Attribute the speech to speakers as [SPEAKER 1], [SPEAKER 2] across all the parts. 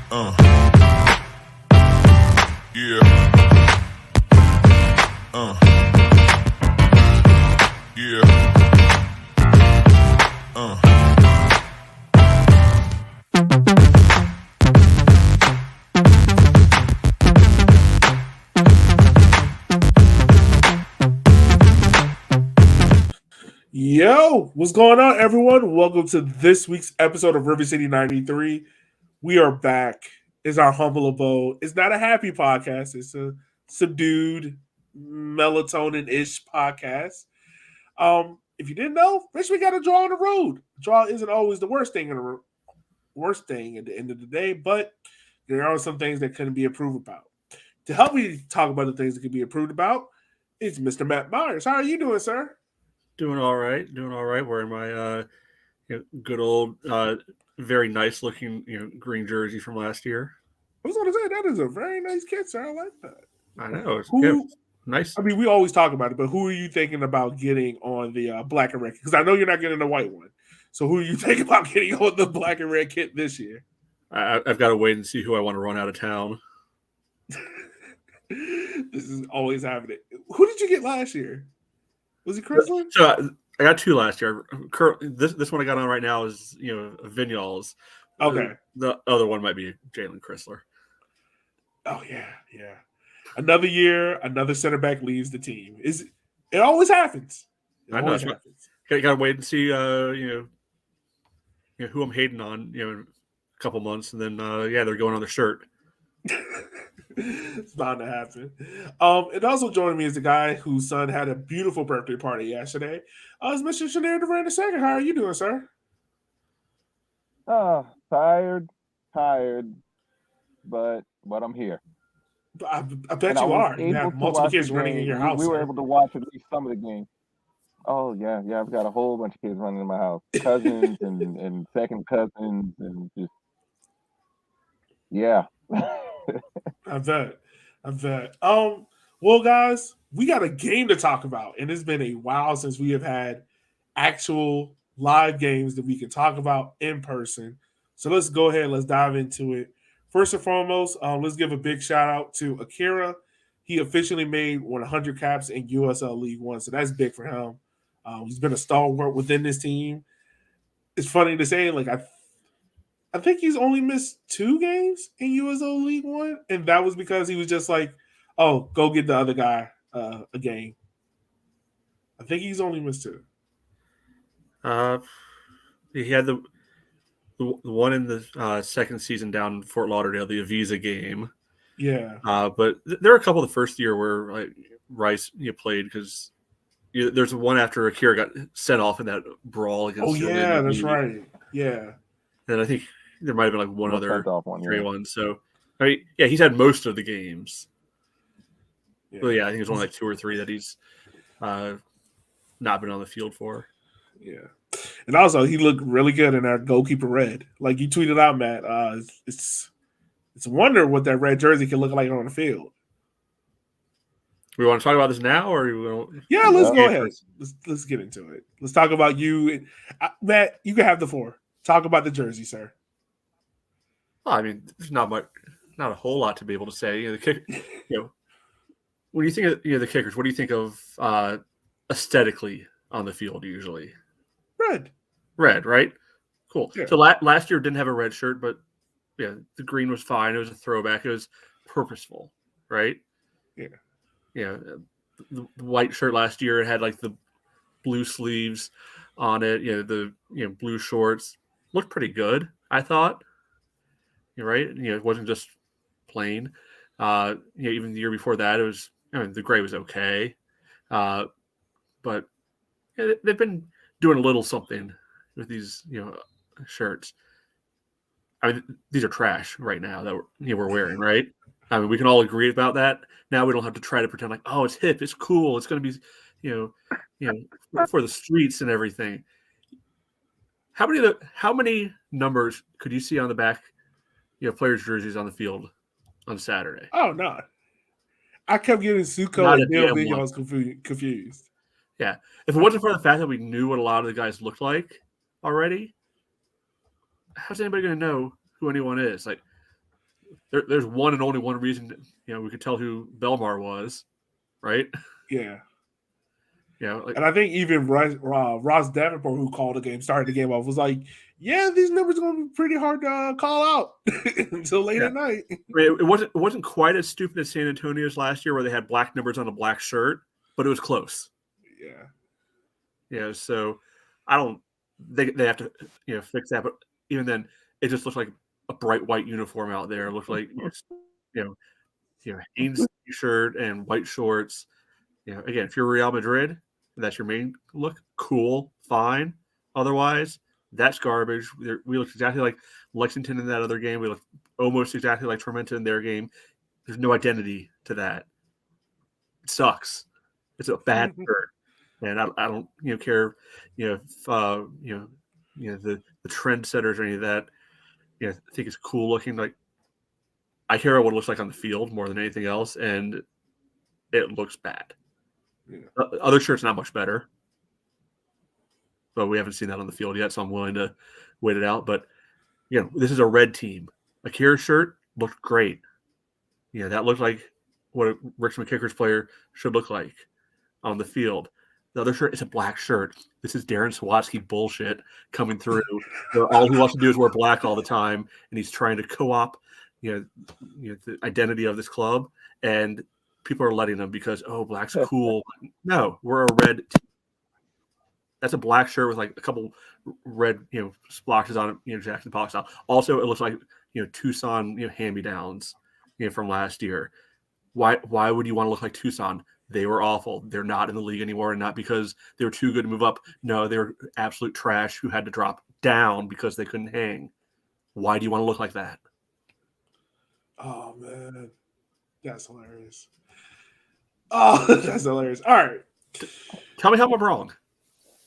[SPEAKER 1] Yeah. Yeah.
[SPEAKER 2] Yo, what's going on, everyone? Welcome to this week's episode of River City 93. We are back. It's our humble abode. It's not a happy podcast, it's a subdued, melatonin-ish podcast. If you didn't know, Richmond got a draw on the road. Draw isn't always the worst thing worst thing at the end of the day, but there are some things that couldn't be improved about. To help me talk about the things that can be improved about, it's Mr. Matt Myers. How are you doing, sir?
[SPEAKER 3] Doing all right. Wearing my good old, very nice looking green jersey from last year.
[SPEAKER 2] I was going to say that is a very nice kit, sir. I like that.
[SPEAKER 3] I know.
[SPEAKER 2] Who?
[SPEAKER 3] Nice.
[SPEAKER 2] I mean, we always talk about it, but who are you thinking about getting on the black and red? Because I know you're not getting the white one. So who are you thinking about getting on the black and red kit this year?
[SPEAKER 3] I've got to wait and see who I want to run out of town.
[SPEAKER 2] This is always happening. Who did you get last year? Was it Chrysler?
[SPEAKER 3] So I got two last year. This one I got on right now is Vignals.
[SPEAKER 2] Okay.
[SPEAKER 3] The other one might be Jalen Chrysler.
[SPEAKER 2] Oh yeah. Another year, another center back leaves the team. It always happens?
[SPEAKER 3] I know. Got to wait and see. Who I'm hating on. In a couple months, and then they're going on their shirt.
[SPEAKER 2] It's bound to happen. And also joining me is the guy whose son had a beautiful birthday party yesterday. It's Mr. Shanair DeVran II. How are you doing, sir?
[SPEAKER 4] Tired, but I'm here.
[SPEAKER 2] I bet you are. You have multiple kids running in your house.
[SPEAKER 4] We were able to watch at least some of the games. Oh yeah. I've got a whole bunch of kids running in my house, cousins and second cousins, and just yeah.
[SPEAKER 2] I bet. Well, guys, we got a game to talk about, and it's been a while since we have had actual live games that we can talk about in person. So let's go ahead. Let's dive into it. First and foremost, let's give a big shout out to Akira. He officially made 100 caps in USL League One, so that's big for him. He's been a stalwart within this team. It's funny to say, like I think he's only missed 2 games in USL League One, and that was because he was just like, "Oh, go get the other guy a game." I think he's only missed 2.
[SPEAKER 3] He had the one in the second season down in Fort Lauderdale, the Avisa game.
[SPEAKER 2] Yeah.
[SPEAKER 3] But there are a couple of the first year where Rice played because there's one after Akira got sent off in that brawl against.
[SPEAKER 2] Oh yeah, that's right. Yeah.
[SPEAKER 3] And I think there might have been like one other stray one. So he's had most of the games. Yeah. But I think it's only like 2 or 3 that he's not been on the field for.
[SPEAKER 2] Yeah. And also, he looked really good in that goalkeeper red. Like you tweeted out, Matt. It's a wonder what that red jersey can look like on the field.
[SPEAKER 3] We want to talk about this now, or
[SPEAKER 2] let's go ahead. Let's get into it. Let's talk about you, Matt. You can have the floor. Talk about the jersey, sir.
[SPEAKER 3] Well, I mean, there's not a whole lot to be able to say. The kick. When you think of the kickers, what do you think of aesthetically on the field usually? Red, right? Cool. Yeah. So last year didn't have a red shirt, but the green was fine. It was a throwback. It was purposeful, right? Yeah. The white shirt last year had like the blue sleeves on it. The blue shorts looked pretty good, I thought. Right? It wasn't just plain. Even the year before that, it was. The gray was okay, but they've been doing a little something with these, shirts. I mean, these are trash right now that we're wearing, right? I mean, we can all agree about that. Now we don't have to try to pretend like, oh, it's hip, it's cool, it's going to be, for the streets and everything. How many numbers could you see on the back, players' jerseys on the field on Saturday?
[SPEAKER 2] Oh no, I kept getting Suko and Neil Vignals confused.
[SPEAKER 3] Yeah, if it wasn't for the fact that we knew what a lot of the guys looked like already, how's anybody going to know who anyone is? Like, there's one and only one reason we could tell who Belmar was, right?
[SPEAKER 2] Yeah.
[SPEAKER 3] Like,
[SPEAKER 2] And I think even Ross Davenport, who called the game, started the game off, was like, "Yeah, these numbers are going to be pretty hard to call out until late at night."
[SPEAKER 3] I mean, it wasn't quite as stupid as San Antonio's last year, where they had black numbers on a black shirt, but it was close. So I don't. They have to fix that, but even then, it just looks like a bright white uniform out there. It looks like Hanes t-shirt and white shorts. Again, if you're Real Madrid and that's your main look, cool, fine. Otherwise, that's garbage. We look exactly like Lexington in that other game. We look almost exactly like Tormenta in their game. There's no identity to that. It sucks. It's a bad shirt, and I don't care if the trendsetters or any of that I think it's cool looking. Like, I care what it looks like on the field more than anything else, and it looks bad. Other shirts not much better, but we haven't seen that on the field yet, so I'm willing to wait it out. But this is a red team. Akira's shirt looked great. That looked like what a Richmond Kickers player should look like on the field. The other shirt is a black shirt. This is Darren Sawatsky bullshit coming through, where all he wants to do is wear black all the time, and he's trying to co-op, the identity of this club, and people are letting him because black's cool. No, we're a red team. That's a black shirt with like a couple red splotches on it, Jackson Pollock style. Also, it looks like Tucson hand-me-downs from last year. Why would you want to look like Tucson? They were awful. They're not in the league anymore, and not because they were too good to move up. No, they were absolute trash who had to drop down because they couldn't hang. Why do you want to look like that?
[SPEAKER 2] Oh, man. That's hilarious. Oh, that's hilarious. All right.
[SPEAKER 3] Tell me how I'm wrong.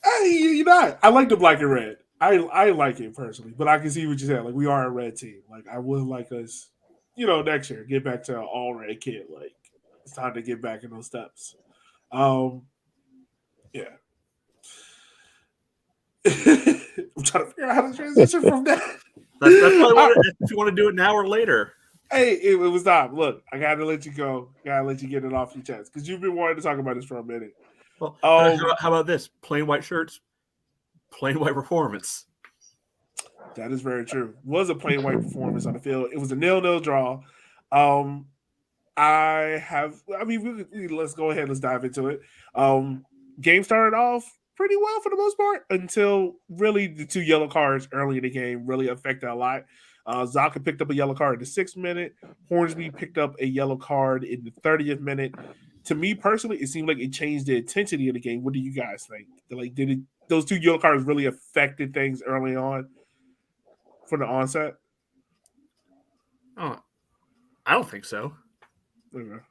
[SPEAKER 2] Hey, I like the black and red. I like it personally, but I can see what you said. Like, we are a red team. Like, I would like us, next year, get back to an all red kid. Like, it's time to get back in those steps. Yeah. I'm trying to figure out how to transition from that.
[SPEAKER 3] That's probably if you want to do it now or later.
[SPEAKER 2] Hey, it was time. Look, I got to let you go. Got to let you get it off your chest because you've been wanting to talk about this for a minute.
[SPEAKER 3] Well, how about this? Plain white shirts, plain white performance.
[SPEAKER 2] That is very true. It was a plain white performance on the field. It was a 0-0 draw. Let's go ahead. Let's dive into it. Game started off pretty well for the most part until really the 2 yellow cards early in the game really affected a lot. Zaka picked up a yellow card in the 6th minute. Hornsby picked up a yellow card in the 30th minute. To me personally, it seemed like it changed the intensity of the game. What do you guys think? Did those 2 yellow cards really affected things early on for the onset?
[SPEAKER 3] Oh, I don't think so.
[SPEAKER 2] Okay.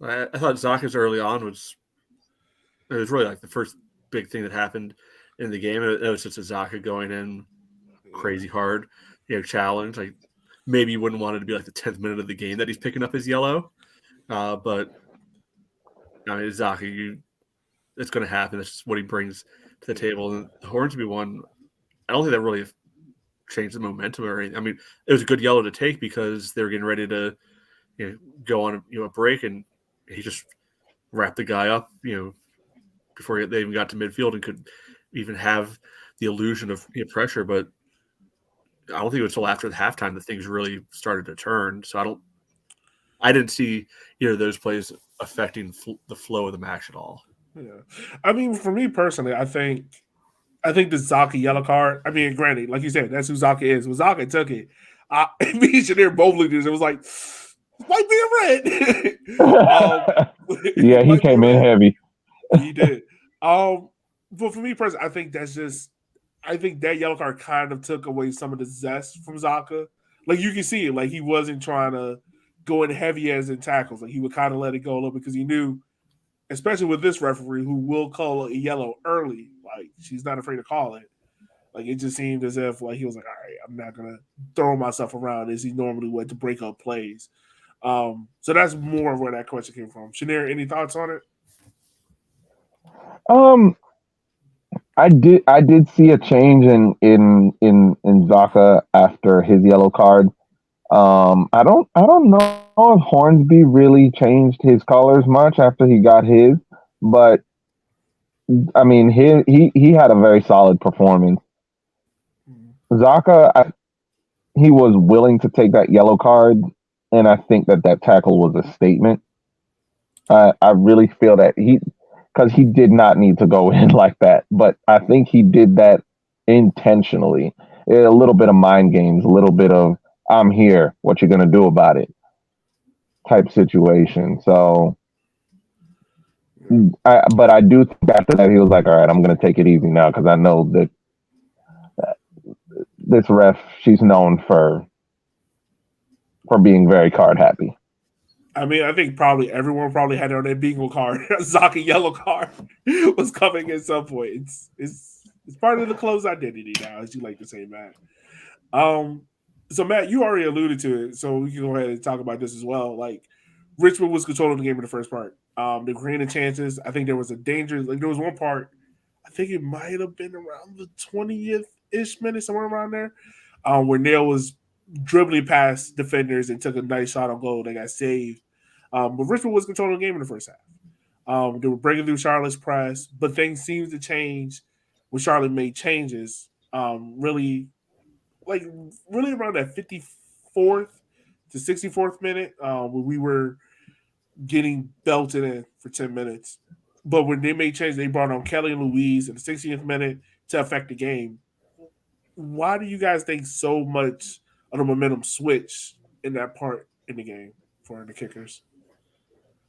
[SPEAKER 3] I thought Zaka's early on was really like the first big thing that happened in the game. It was just a Zaka going in crazy hard, challenge. Like, maybe you wouldn't want it to be like the 10th minute of the game that he's picking up his yellow, but I mean, Zaka, it's going to happen. That's just what he brings to the table. And the Hornsby one, I don't think that really changed the momentum or anything. I mean, it was a good yellow to take because they were getting ready to go on a break, and he just wrapped the guy up before they even got to midfield and could even have the illusion of pressure. But I don't think it was until after the halftime that things really started to turn. So I didn't see those plays affecting the flow of the match at all.
[SPEAKER 2] Yeah, I mean, for me personally, I think the Zaka yellow card. I mean, granted, like you said, that's who Zaka is. When Zaka took it, me and Shaneer both looked at it. It was like, white being red.
[SPEAKER 4] Yeah, he came in heavy.
[SPEAKER 2] He did. But for me personally, I think that yellow card kind of took away some of the zest from Zaka. Like, you can see it. Like, he wasn't trying to go in heavy as in tackles. Like, he would kind of let it go a little because he knew, especially with this referee who will call a yellow early, like, she's not afraid to call it. Like, it just seemed as if, like, he was like, all right, I'm not going to throw myself around as he normally would to break up plays. So that's more of where that question came from. Shaneer, any thoughts on it?
[SPEAKER 4] I did see a change in Zaka after his yellow card. I don't know if Hornsby really changed his colors much after he got his, but I mean, he had a very solid performance. Zaka, he was willing to take that yellow card, and I think that tackle was a statement. I really feel that because he did not need to go in like that, but I think he did that intentionally. A little bit of mind games, a little bit of "I'm here, what you gonna do about it" type situation. So, but I do think after that he was like, "All right, I'm gonna take it easy now because I know that this ref, she's known for being very card happy."
[SPEAKER 2] I mean, I think probably everyone probably had it on their bingo card. Zaka yellow card was coming at some point. It's part of the closed identity now, as you like to say, Matt. So Matt, you already alluded to it, so we can go ahead and talk about this as well. Like Richmond was controlling the game in the first part. They were creating chances. I think there was a danger. Like there was one part, I think it might have been around the 20th ish minute, somewhere around there, where Neil was dribbling past defenders and took a nice shot on goal that got saved. But Richmond was controlling the game in the first half. They were breaking through Charlotte's press, but things seemed to change when Charlotte made changes. Really around that 54th to 64th minute, when we were getting belted in for 10 minutes. But when they made changes, they brought on Kelly and Louise in the 60th minute to affect the game. Why do you guys think so much of the momentum switch in that part in the game for the Kickers?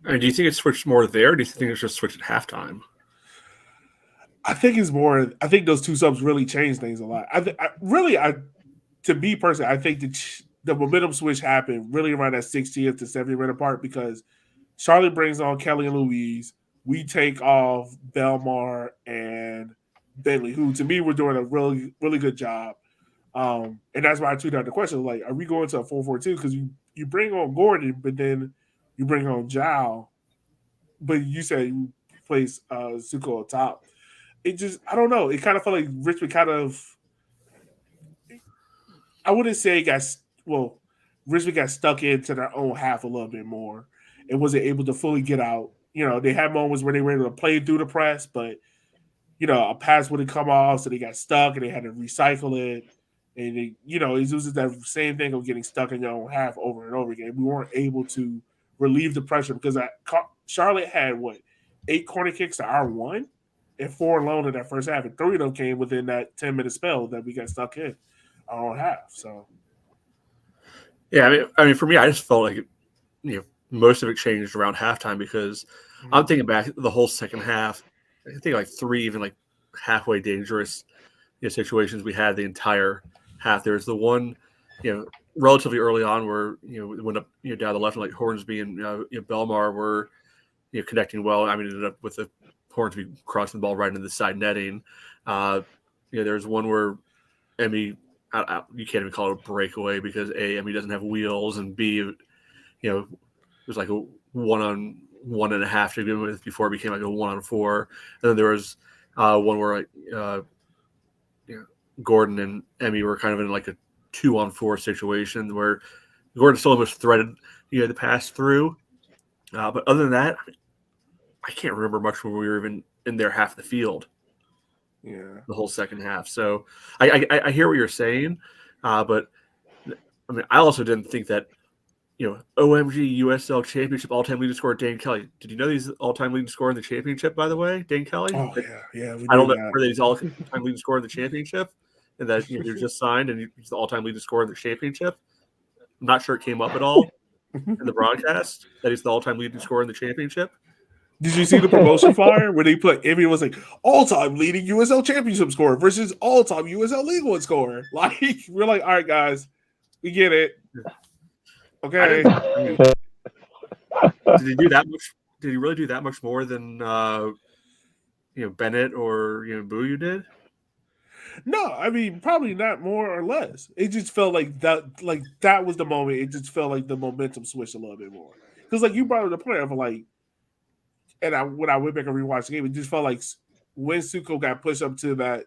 [SPEAKER 3] I mean, do you think it switched more there, or do you think it's just switched at halftime?
[SPEAKER 2] I think it's more. I think those two subs really changed things a lot. To me personally, I think the momentum switch happened really around that 60th to 70th minute part because Charlotte brings on Kelly and Louise. We take off Belmar and Bentley, who to me were doing a really, really good job. And that's why I tweeted out the question, like, are we going to a 4-4-2? Because you bring on Gordon, but then you bring on Zhao, but you said you place Zuko on top. It just, I don't know. It kind of felt like Richmond I wouldn't say Richmond got stuck into their own half a little bit more and wasn't able to fully get out. You know, they had moments where they were able to play through the press, but, a pass wouldn't come off, so they got stuck and they had to recycle it. And, it was just that same thing of getting stuck in your own half over and over again. We weren't able to relieve the pressure because Charlotte had, 8 corner kicks to our 1 and 4 alone in that first half. And 3 of them came within that 10-minute spell that we got stuck in our own half. So,
[SPEAKER 3] yeah, I mean, for me, I just felt like most of it changed around halftime because I'm thinking back the whole second half. I think like 3 even like halfway dangerous situations we had the entire half. There's the one, relatively early on where we went up down the left and like Hornsby and Belmar were connecting well. I mean, ended up with the Hornsby crossing the ball right into the side netting. There's one where Emmy, you can't even call it a breakaway because A, Emmy doesn't have wheels, and B, it was like a 1-on-1.5 to begin with before it became like a 1-on-4. And then there was one where Gordon and Emmy were kind of in like a 2-on-4 situation where Gordon still almost threaded the pass through. But other than that, I can't remember much when we were even in their half of the field.
[SPEAKER 2] Yeah,
[SPEAKER 3] the whole second half. So I hear what you're saying, but I mean, I also didn't think that OMG USL Championship all-time leading scorer Dane Kelly. Did you know he's all-time leading scorer in the championship? By the way, Dane Kelly.
[SPEAKER 2] Oh yeah.
[SPEAKER 3] I don't know whether he's all-time leading scorer in the championship, and that he was just signed and he's the all-time leading scorer in the championship. I'm not sure it came up at all in the broadcast that he's the all-time leading scorer in the championship.
[SPEAKER 2] Did you see the promotion flyer where they put Emmy was like all-time leading USL championship scorer versus all-time USL League One scorer? Like we're like, all right, guys, we get it. Okay.
[SPEAKER 3] Did he do that much? Did he really do that much more than Bennett or Booyu did?
[SPEAKER 2] No, I mean probably not more or less. It just felt like that was the moment. It just felt like the momentum switched a little bit more because like you brought up the point of like. And when I went back and rewatched the game, it just felt like when Suko got pushed up to that,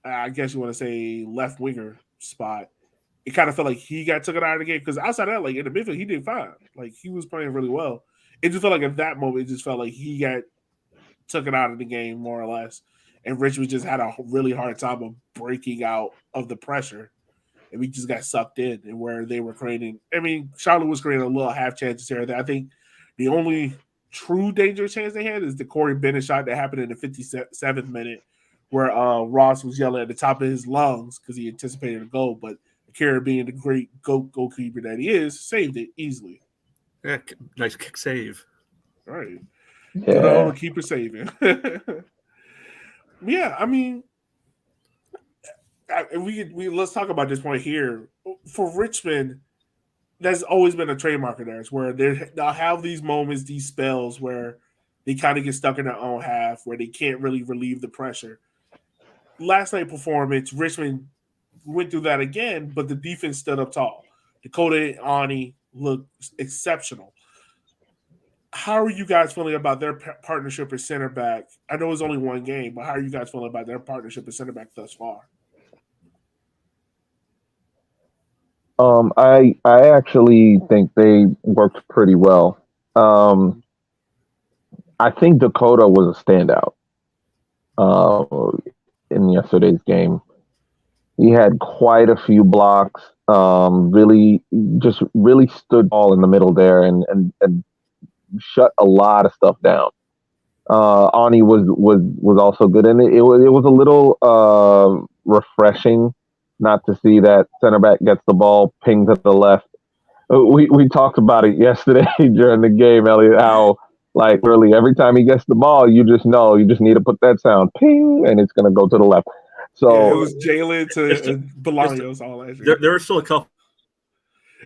[SPEAKER 2] I guess you want to say left winger spot, it kind of felt like he got taken out of the game because outside of that, like in the midfield, he did fine. Like he was playing really well. It just felt like at that moment, it just felt like he got taken out of the game more or less, and Richmond just had a really hard time of breaking out of the pressure, and we just got sucked in. And where they were creating, I mean, Charlotte was creating a little half chances here. I think the only true dangerous chance they had is the Corey Bennett shot that happened in the 57th minute, where Ross was yelling at the top of his lungs because he anticipated a goal, but Akira, being the great goalkeeper that he is, saved it easily.
[SPEAKER 3] Yeah, nice kick save.
[SPEAKER 2] All right.
[SPEAKER 4] Yeah.
[SPEAKER 2] Good old keeper saving. Yeah, I mean, we let's talk about this point here. For Richmond, that's always been a trademark of theirs, where they'll have these moments, these spells where they kind of get stuck in their own half, where they can't really relieve the pressure. Last night performance, Richmond went through that again, but the defense stood up tall. Dakota and Ani looked exceptional. How are you guys feeling about their partnership at center back? I know it's only one game, but how are you guys feeling about their partnership at center back thus far?
[SPEAKER 4] I actually think they worked pretty well. I think Dakota was a standout in yesterday's game. He had quite a few blocks. Really stood tall in the middle there and shut a lot of stuff down. Ani was also good, and it was a little refreshing not to see that center back gets the ball pinged to the left. We talked about it yesterday during the game, Elliot, how like really every time he gets the ball, you just need to put that sound ping, and it's gonna go to the left. So
[SPEAKER 2] yeah, it was Jalen to Bolaños all last year.
[SPEAKER 3] There were still a couple.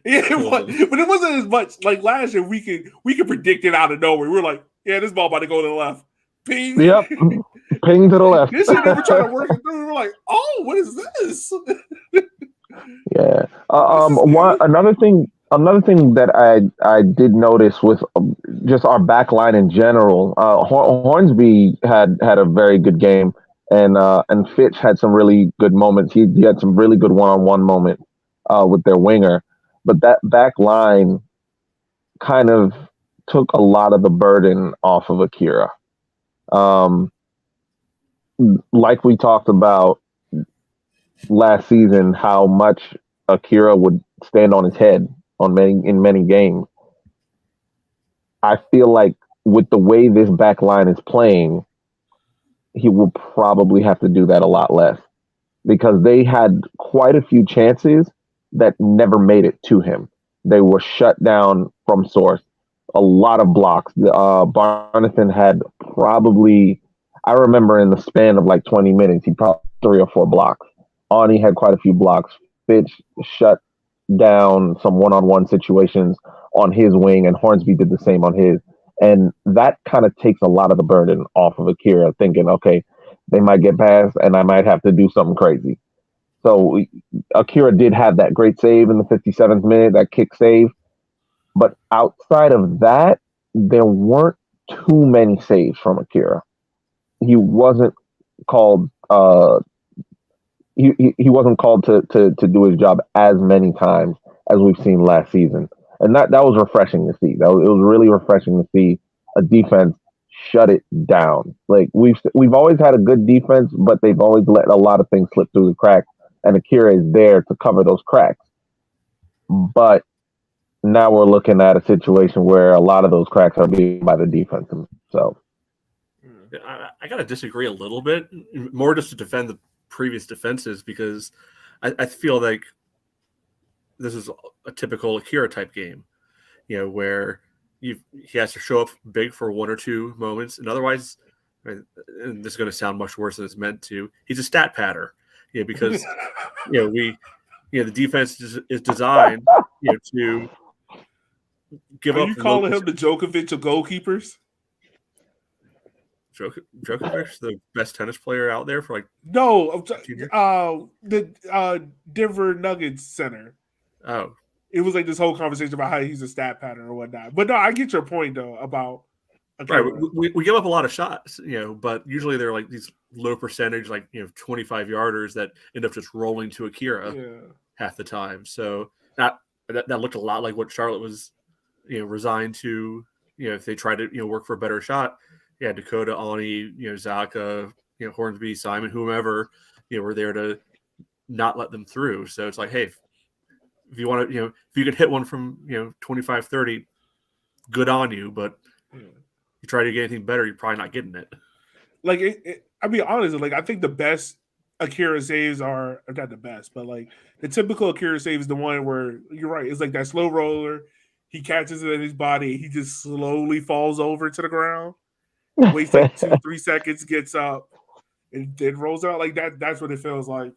[SPEAKER 2] Yeah, but it wasn't as much. Like last year, we could predict it out of nowhere. We were like, yeah, this ball about to go to the left. Ping.
[SPEAKER 4] Yep. Ping to the left.
[SPEAKER 2] This year they were trying to work it through. We were like, oh, what is this?
[SPEAKER 4] Yeah. Another thing that I did notice with just our back line in general, Hornsby had a very good game, and Fitch had some really good moments. He had some really good one-on-one moments with their winger, but that back line kind of took a lot of the burden off of Akira. Like we talked about last season, how much Akira would stand on his head in many games. I feel like with the way this back line is playing, he will probably have to do that a lot less, because they had quite a few chances that never made it to him. They were shut down from source. A lot of blocks. Barnathan had probably, I remember in the span of like 20 minutes, he probably 3 or 4 blocks. Ani had quite a few blocks. Fitch shut down some one-on-one situations on his wing, and Hornsby did the same on his. And that kind of takes a lot of the burden off of Akira, thinking, okay, they might get past and I might have to do something crazy. So Akira did have that great save in the 57th minute, that kick save. But outside of that, there weren't too many saves from Akira. He wasn't called he wasn't called to do his job as many times as we've seen last season. And that was refreshing to see. It was really refreshing to see a defense shut it down. Like we've always had a good defense, but they've always let a lot of things slip through the cracks, and Akira is there to cover those cracks. But now we're looking at a situation where a lot of those cracks are being by the defense themselves.
[SPEAKER 3] I got to disagree a little bit, more just to defend the previous defenses, because I feel like this is a typical Akira type game, where he has to show up big for 1 or 2 moments, and otherwise, and this is going to sound much worse than it's meant to, he's a stat patter, because the defense is designed to give up.
[SPEAKER 2] Are you calling him the Djokovic of goalkeepers?
[SPEAKER 3] Djokovic, the best tennis player out there for
[SPEAKER 2] the Denver Nuggets center.
[SPEAKER 3] Oh,
[SPEAKER 2] it was like this whole conversation about how he's a stat pattern or whatnot. But no, I get your point though about
[SPEAKER 3] right. We give up a lot of shots, but usually they're like these low percentage, 25 yarders that end up just rolling to Akira half the time. So that looked a lot like what Charlotte was, resigned to. If they tried to work for a better shot, Dakota, Ani, Zaka, Hornsby, Simon, whomever, were there to not let them through. So it's like, hey, if you want to, if you can hit one from 25, 30, good on you. But you try to get anything better, you're probably not getting it.
[SPEAKER 2] Like I'll be honest, like I think the best Akira saves are not the best, but like the typical Akira save is the one where you're right. It's like that slow roller. He catches it in his body. He just slowly falls over to the ground. Waits like 2-3 seconds, gets up, and then rolls out like that. That's what it feels like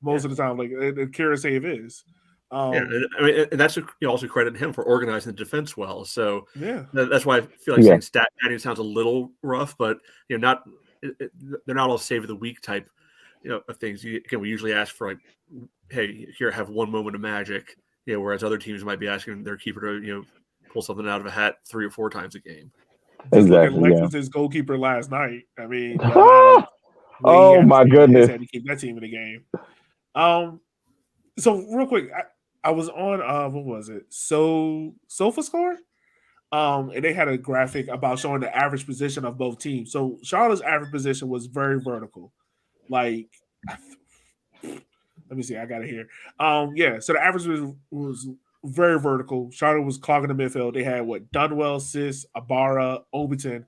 [SPEAKER 2] most of the time. Like the Akira save is.
[SPEAKER 3] And that's also credit him for organizing the defense well. So that's why I feel like saying stat padding sounds a little rough, but they're not all save of the week type of things. We usually ask for like, hey, here have one moment of magic. Whereas other teams might be asking their keeper to pull something out of a hat 3 or 4 times a game.
[SPEAKER 2] Just look at Lexington's goalkeeper last night. I mean,
[SPEAKER 4] oh my goodness,
[SPEAKER 2] had to keep that team in the game. So real quick, I was on what was it? SofaScore, and they had a graphic about showing the average position of both teams. So Charlotte's average position was very vertical, like. Let me see. I got it here. So the average was very vertical. Charlotte was clogging the midfield. They had Dunwell, Sis, Abara, Overton,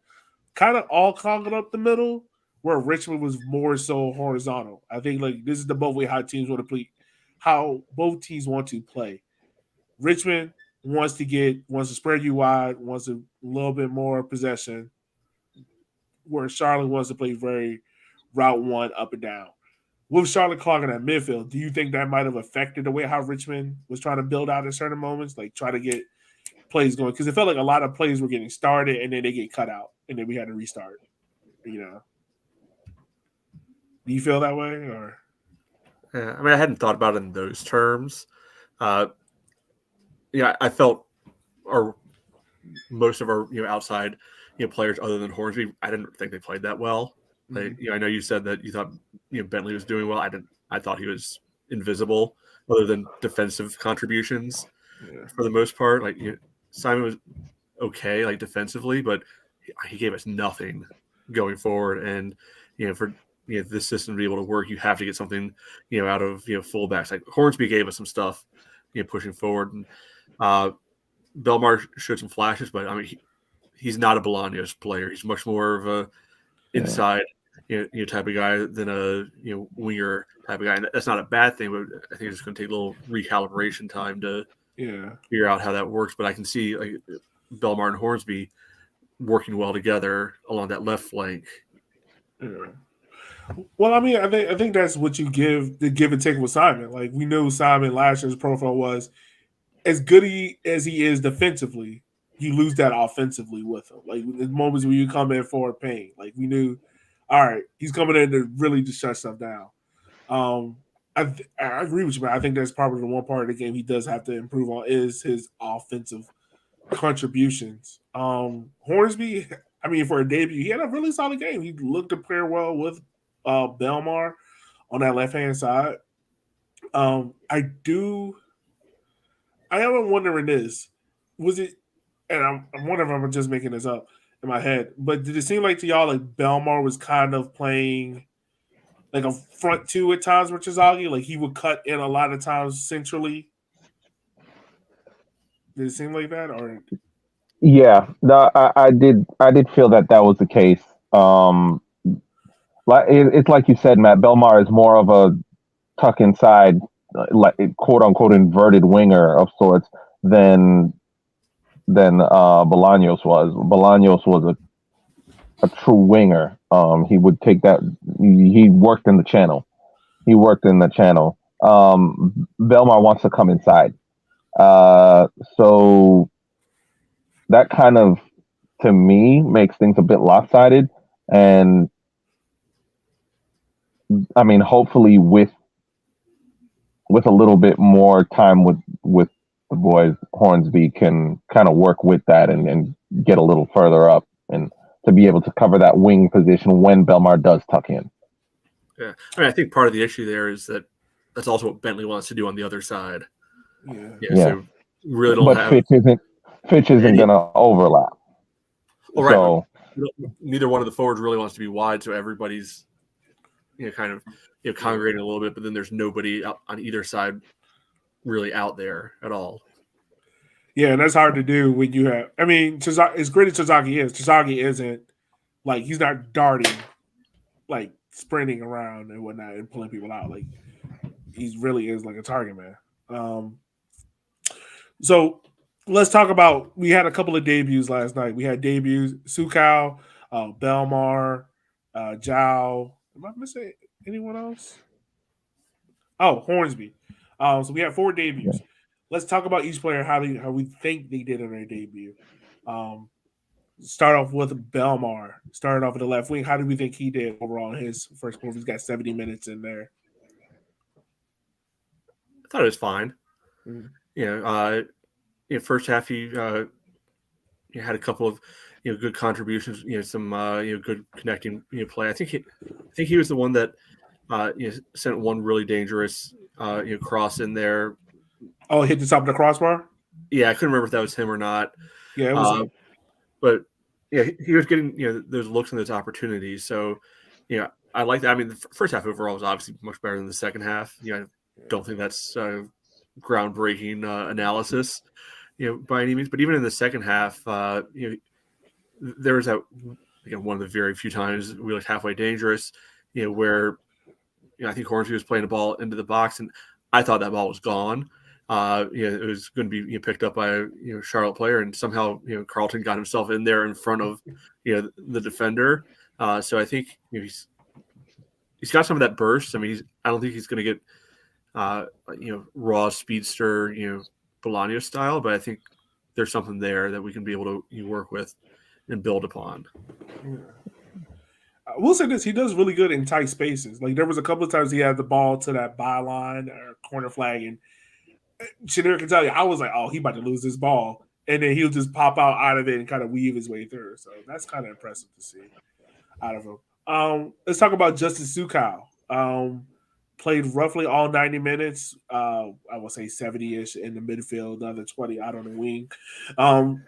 [SPEAKER 2] kind of all clogging up the middle, where Richmond was more so horizontal. I think like this is the both way how teams want to play, how both teams want to play. Richmond wants to spread you wide, wants a little bit more possession, where Charlotte wants to play very route one up and down. With Charlotte clogging that midfield, do you think that might have affected the way how Richmond was trying to build out at certain moments, like try to get plays going? Because it felt like a lot of plays were getting started and then they get cut out, and then we had to restart. Do you feel that way, or?
[SPEAKER 3] Yeah, I mean, I hadn't thought about it in those terms. I felt most of our outside players other than Hornsby, I didn't think they played that well. I know you said that you thought Bentley was doing well. I thought he was invisible, other than defensive contributions for the most part. Like Simon was okay, like defensively, but he gave us nothing going forward. And for this system to be able to work, you have to get something out of fullbacks. Like Hornsby gave us some stuff, pushing forward, and Belmar showed some flashes, but I mean he's not a Bolaños player. He's much more of a inside. Type of guy than a winger type of guy. And that's not a bad thing, but I think it's going to take a little recalibration time to figure out how that works. But I can see like Belmar and Hornsby working well together along that left flank.
[SPEAKER 2] Yeah. Well, I mean, I think that's what you give and take with Simon. Like we knew Simon last year's profile was as good as he is defensively, you lose that offensively with him. Like the moments where you come in for pain, like we knew. All right, he's coming in to really just shut stuff down. I agree with you, man. I think that's probably the one part of the game he does have to improve on is his offensive contributions. Hornsby, I mean, for a debut, he had a really solid game. He looked to pair well with Belmar on that left-hand side. I am wondering this. Was it, and I'm wondering if I'm just making this up in my head, but did it seem like to y'all like Belmar was kind of playing like a front two at times with Chizagi? Like he would cut in a lot of times centrally. Did it seem like that, or?
[SPEAKER 4] Yeah, no, I did feel that was the case. It's like you said, Matt. Belmar is more of a tuck inside, like quote unquote inverted winger of sorts than Bolaños was. Bolaños was a true winger. He would take that. He worked in the channel. Belmar wants to come inside. So that kind of, to me, makes things a bit lopsided. And I mean, hopefully with a little bit more time with the boys, Hornsby can kind of work with that and get a little further up and to be able to cover that wing position when Belmar does tuck in.
[SPEAKER 3] Yeah, I mean, I think part of the issue there is that that's also what Bentley wants to do on the other side.
[SPEAKER 2] Yeah.
[SPEAKER 3] So really don't
[SPEAKER 4] but
[SPEAKER 3] have.
[SPEAKER 4] Fitch isn't going to overlap.
[SPEAKER 3] Oh, right.
[SPEAKER 4] So
[SPEAKER 3] Neither one of the forwards really wants to be wide, so everybody's kind of congregating a little bit, but then there's nobody on either side really out there at all.
[SPEAKER 2] Yeah, and that's hard to do when you have. I mean, as great as Tazaki isn't like he's not darting, like sprinting around and whatnot and pulling people out. Like he really is like a target man. So let's talk about. We had a couple of debuts last night. We had debuts: Sukau, Belmar, Zhao. Am I missing anyone else? Oh, Hornsby. So we have 4 debuts. Let's talk about each player, how we think they did in their debut. Start off with Belmar. Started off at the left wing. How do we think he did overall in his first move? He's got 70 minutes in there.
[SPEAKER 3] I thought it was fine.
[SPEAKER 2] Mm-hmm.
[SPEAKER 3] First half he had a couple of good contributions. Some good connecting play. I think he was the one that sent one really dangerous cross in there.
[SPEAKER 2] Oh, hit the top of the crossbar?
[SPEAKER 3] Yeah, I couldn't remember if that was him or not.
[SPEAKER 2] Yeah, it was him.
[SPEAKER 3] But he was getting those looks and those opportunities. So I like that. I mean, the first half overall was obviously much better than the second half. I don't think that's groundbreaking analysis, by any means. But even in the second half, there was that one of the very few times we looked halfway dangerous, where I think Hornsby was playing the ball into the box, and I thought that ball was gone. It was going to be picked up by a Charlotte player, and somehow Carlton got himself in there in front of the defender. So I think he's got some of that burst. I mean, I don't think he's going to get raw speedster Bolaños style, but I think there's something there that we can be able to work with and build upon.
[SPEAKER 2] Yeah. I will say this: he does really good in tight spaces. Like there was a couple of times he had the ball to that byline or corner flag, and Chenier can tell you, I was like, "Oh, he about to lose this ball," and then he'll just pop out of it and kind of weave his way through. So that's kind of impressive to see out of him. Let's talk about Justice Sukau. Played roughly all 90 minutes. I will say 70-ish in the midfield, another 20 out on the wing.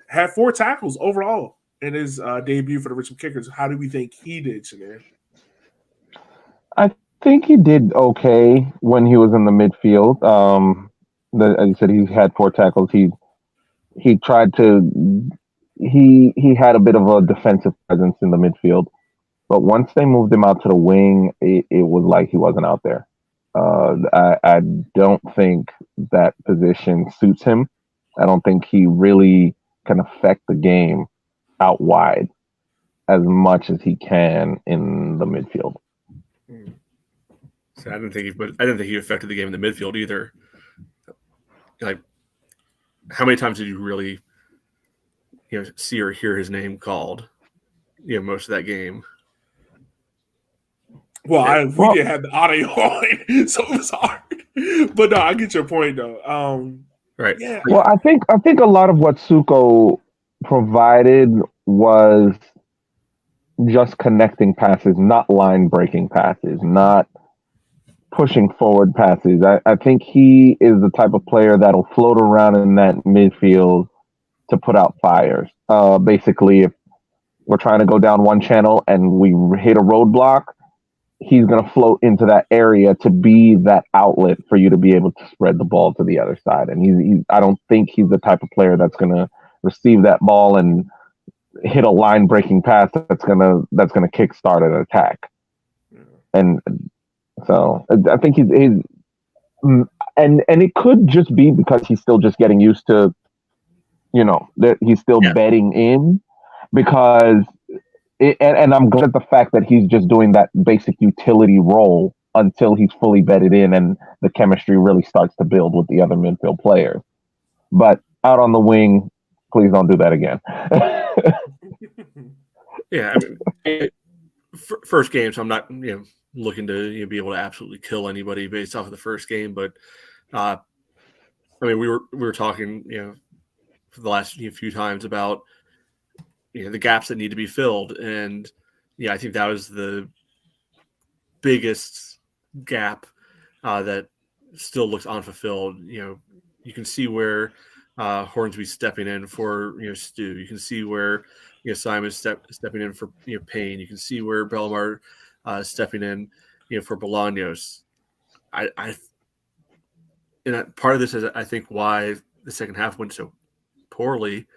[SPEAKER 2] Had 4 tackles overall in his debut for the Richmond Kickers. How do we think he did, Chenier?
[SPEAKER 4] I think he did okay when he was in the midfield. As you said, he had 4 tackles. He tried to he had a bit of a defensive presence in the midfield, but once they moved him out to the wing, it was like he wasn't out there. I don't think that position suits him. I don't think he really can affect the game out wide as much as he can in the midfield.
[SPEAKER 3] So I didn't think he affected the game in the midfield either. Like, how many times did you really, see or hear his name called? Most of that game.
[SPEAKER 2] Well, we didn't have the audio on, so it was hard. But no, I get your point though.
[SPEAKER 3] Right.
[SPEAKER 2] Yeah.
[SPEAKER 4] Well, I think a lot of what Suko provided was just connecting passes, not line breaking passes, not pushing forward passes. I think he is the type of player that'll float around in that midfield to put out fires. Basically, if we're trying to go down one channel and we hit a roadblock, he's going to float into that area to be that outlet for you to be able to spread the ball to the other side. And I don't think he's the type of player that's going to receive that ball and hit a line breaking pass that's going to kickstart an attack. And so I think he's and it could just be because he's still just getting used to, that he's still bedding in, because and I'm glad at the fact that he's just doing that basic utility role until he's fully bedded in and the chemistry really starts to build with the other midfield players. But out on the wing, please don't do that again.
[SPEAKER 3] Yeah, I mean, first game, so I'm not looking to be able to absolutely kill anybody based off of the first game, but I mean, we were talking for the last few times about the gaps that need to be filled, and I think that was the biggest gap that still looks unfulfilled. You can see where Hornsby's stepping in for Stu. You can see where Simon's stepping in for Payne. You can see where Belmar stepping in for Bolaños. And part of this is I think why the second half went so poorly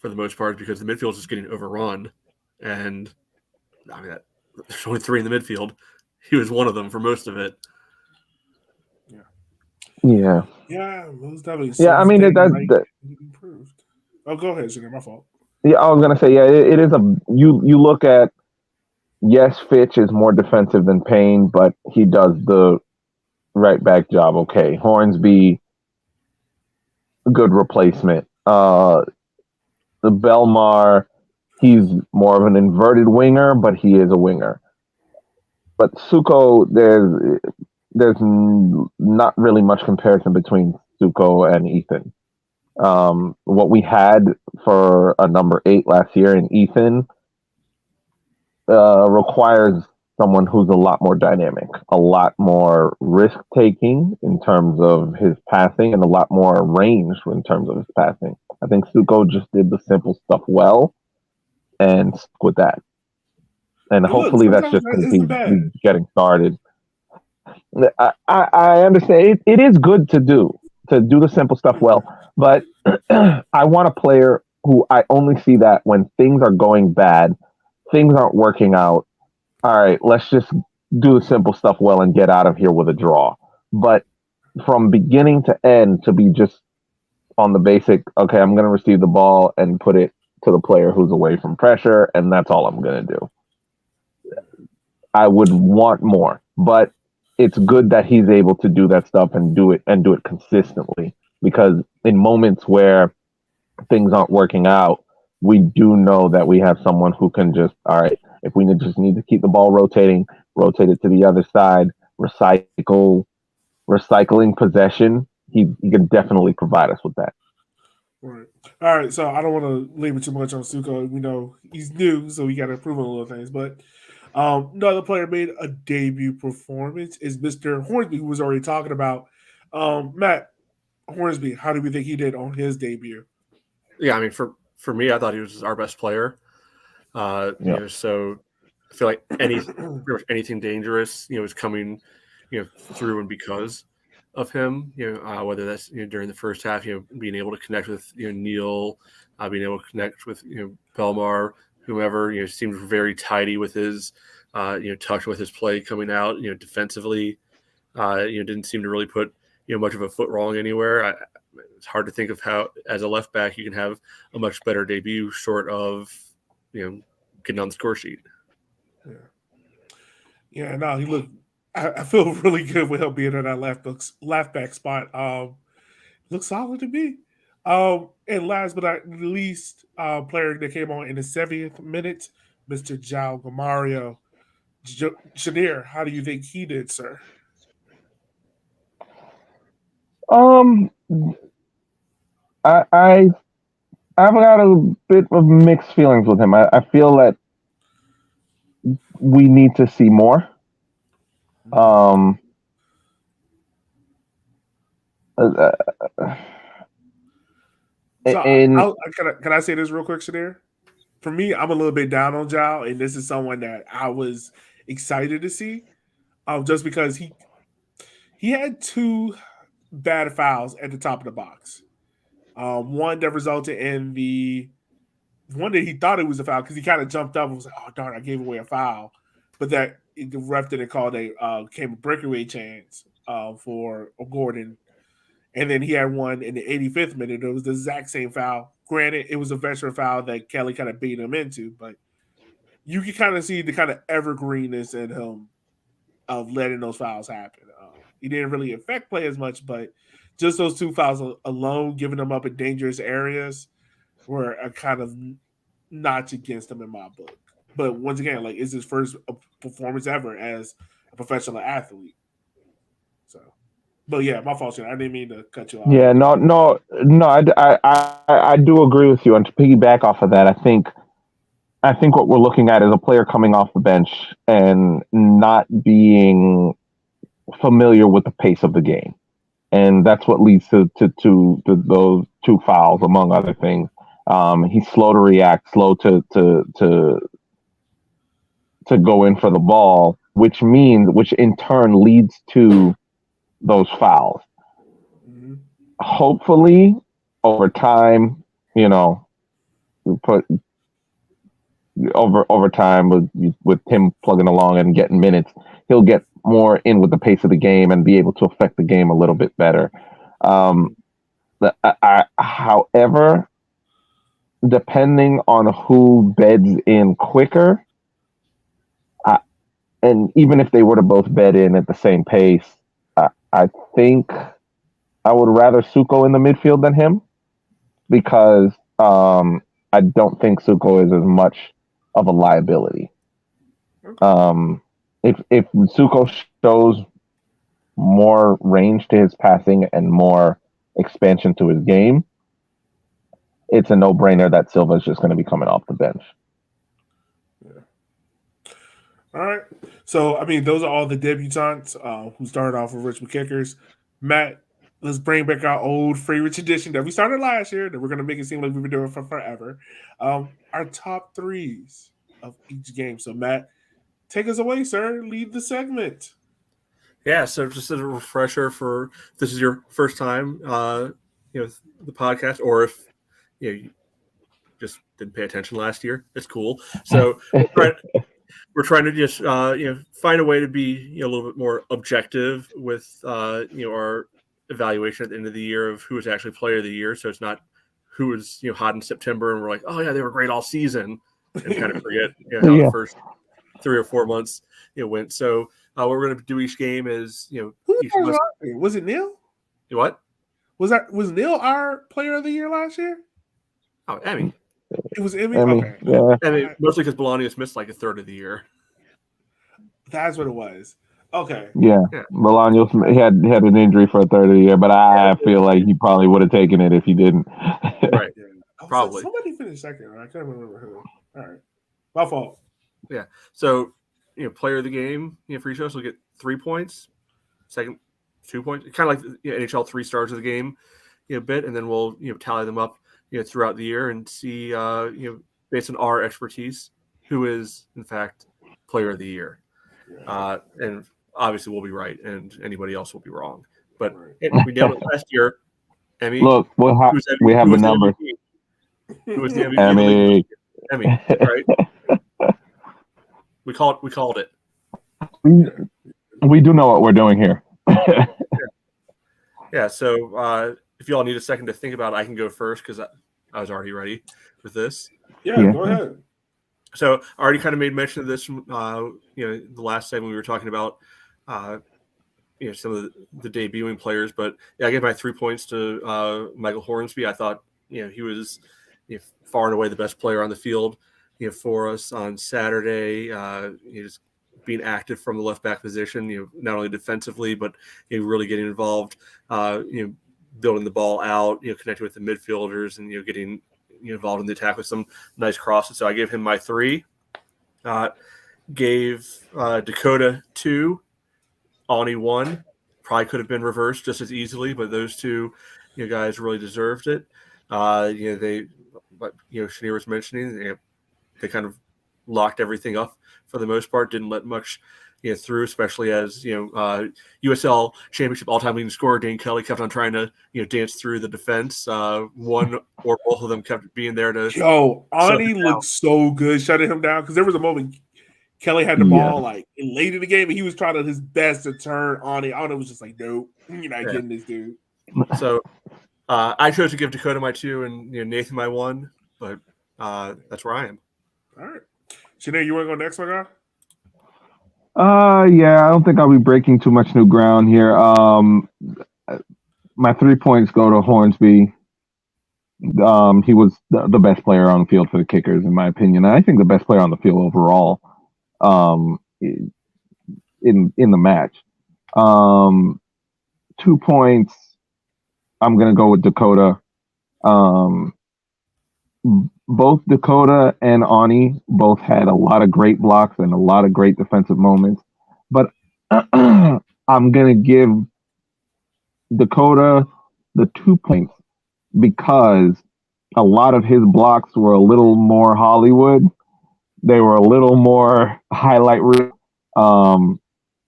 [SPEAKER 3] for the most part, because the midfield is just getting overrun, and I mean there's only 3 in the midfield. He was one of them for most of it.
[SPEAKER 4] Yeah,
[SPEAKER 2] most definitely.
[SPEAKER 4] Yeah, I mean that
[SPEAKER 2] improved. Oh, go ahead, Junior. My fault.
[SPEAKER 4] Yeah, I was gonna say, yeah, it is you look at, yes, Fitch is more defensive than Payne, but he does the right back job okay. Hornsby, good replacement. The Belmar, he's more of an inverted winger, but he is a winger. But Suko, there's not really much comparison between Suko and Ethan. What we had for a number 8 last year in Ethan requires someone who's a lot more dynamic, a lot more risk taking in terms of his passing, and a lot more range in terms of his passing. I think Suko just did the simple stuff well and stuck with that. And hopefully that's just because he's getting started. I understand it is good to do the simple stuff well, but I want a player who I only see that when things are going bad, things aren't working out. All right, let's just do the simple stuff well and get out of here with a draw. But from beginning to end, to be just on the basic, okay, I'm going to receive the ball and put it to the player who's away from pressure, and that's all I'm going to do. I would want more, but it's good that he's able to do that stuff and do it consistently, because in moments where things aren't working out, we do know that we have someone who can just, all right, if we just need to keep the ball rotating, rotate it to the other side, recycling possession, he can definitely provide us with that.
[SPEAKER 2] Right. All right, so I don't want to labor too much on Suko. We know he's new, so we got to improve on little things, but another player made a debut performance is Mr. Hornsby, who was already talking about. Matt Hornsby, how do we think he did on his debut?
[SPEAKER 3] Yeah, I mean, for me, I thought he was our best player. So I feel like anything dangerous, is coming, through and because of him. Whether that's during the first half, being able to connect with Neil, being able to connect with Belmar, whomever, seemed very tidy with his touch with his play coming out. Defensively, didn't seem to really put much of a foot wrong anywhere. It's hard to think of how, as a left back, you can have a much better debut short of getting on the score sheet.
[SPEAKER 2] Yeah. No, he looked. I feel really good with him being in that left back spot. Looks solid to me. And last but not least, player that came on in the 70th minute, Mr. Jao Gamario. Shanir, how do you think he did, sir?
[SPEAKER 4] I've got a bit of mixed feelings with him. I feel that we need to see more. Can
[SPEAKER 2] I say this real quick, Shanir? For me, I'm a little bit down on Jao, and this is someone that I was excited to see, just because he had 2 bad fouls at the top of the box. One that resulted in the one that he thought it was a foul because he kind of jumped up and was like, "Oh darn, I gave away a foul," but that the ref didn't call came a breakaway chance for Gordon, and then he had one in the 85th minute. It was the exact same foul. Granted, it was a veteran foul that Kelly kind of beat him into, but you can kind of see the kind of evergreenness in him of letting those fouls happen. He didn't really affect play as much, but just those 2 fouls alone, giving them up in dangerous areas, were a kind of notch against him in my book. But once again, like, it's his first performance ever as a professional athlete. So, but yeah, my fault. I didn't mean to cut you off.
[SPEAKER 4] Yeah, no. I do agree with you. And to piggyback off of that, I think what we're looking at is a player coming off the bench and not being familiar with the pace of the game. and that's what leads to those two fouls, among other things. He's slow to react, slow to go in for the ball, which in turn leads to those fouls.
[SPEAKER 2] Mhm.
[SPEAKER 4] Hopefully, over time, over time with him plugging along and getting minutes, he'll get more in with the pace of the game and be able to affect the game a little bit better. However, depending on who beds in quicker, and even if they were to both bed in at the same pace, I think I would rather Suko in the midfield than him, because I don't think Suko is as much of a liability. If Suko shows more range to his passing and more expansion to his game, it's a no-brainer that Silva is just going to be coming off the bench.
[SPEAKER 2] All right. So, I mean, those are all the debutantes who started off with Richmond Kickers. Matt, let's bring back our old favorite tradition that we started last year that we're going to make it seem like we've been doing for forever. Our top threes of each game. So, Matt, take us away, sir. Lead the segment.
[SPEAKER 3] Yeah, so just as a refresher, for if this is your first time, the podcast, or if you just didn't pay attention last year, it's cool. So we're trying to just find a way to be a little bit more objective with our evaluation at the end of the year of who was actually player of the year. So it's not who was hot in September and we're like, oh yeah, they were great all season, and kind of forget how the first 3 or 4 months went. So what we're going to do each game is
[SPEAKER 2] was it Neil?
[SPEAKER 3] What
[SPEAKER 2] was Neil our player of the year last year?
[SPEAKER 3] Oh, Emmy.
[SPEAKER 2] It was Emmy. Okay,
[SPEAKER 4] yeah.
[SPEAKER 3] Emmy, mostly because Bolaños missed like a third of the year.
[SPEAKER 2] That's what it was. Okay.
[SPEAKER 4] Yeah. Bolaños had an injury for a third of the year, but I feel like he probably would have taken it if he didn't.
[SPEAKER 3] Right.
[SPEAKER 2] Yeah.
[SPEAKER 3] Probably.
[SPEAKER 2] Somebody finished second. I can't remember who. All right. My fault.
[SPEAKER 3] Yeah. So, player of the game, for each of us will get 3 points. Second, 2 points. Kind of like NHL 3 stars of the game, bit, and then we'll tally them up throughout the year and see based on our expertise who is in fact player of the year. And obviously we'll be right and anybody else will be wrong. But we nailed it last year. Emmy,
[SPEAKER 4] look, we have the number.
[SPEAKER 3] Who was the MVP? Emmy, right? We called it.
[SPEAKER 4] We do know what we're doing here.
[SPEAKER 3] Yeah, so if you all need a second to think about it, I can go first because I was already ready with this.
[SPEAKER 2] Yeah, go ahead.
[SPEAKER 3] So I already kind of made mention of this, the last segment we were talking about, some of the debuting players. But I gave my 3 points to Michael Hornsby. I thought, he was far and away the best player on the field, for us on Saturday. Just being active from the left back position, not only defensively, but really getting involved, building the ball out, connecting with the midfielders and, getting involved in the attack with some nice crosses. So I gave him my 3. Gave Dakota 2, Ani 1. Probably could have been reversed just as easily, but those two guys really deserved it. Shanir was mentioning, they kind of locked everything up for the most part, didn't let much through, especially as USL Championship all-time leading scorer Dane Kelly kept on trying to dance through the defense. One or both of them kept being there to.
[SPEAKER 2] Ani looked so good shutting him down, because there was a moment Kelly had the ball like late in the game and he was trying his best to turn Ani. Ani was just like, nope, you're not getting this dude.
[SPEAKER 3] So I chose to give Dakota my 2 and Nathan my 1, but that's where I am.
[SPEAKER 2] All right. Sinead, you want to go next, my guy?
[SPEAKER 4] Yeah, I don't think I'll be breaking too much new ground here. My 3 points go to Hornsby. He was the best player on the field for the Kickers, in my opinion. And I think the best player on the field overall in the match. 2 points, I'm going to go with Dakota. Both Dakota and Ani both had a lot of great blocks and a lot of great defensive moments. But I'm going to give Dakota the 2 points because a lot of his blocks were a little more Hollywood. They were a little more highlight reel.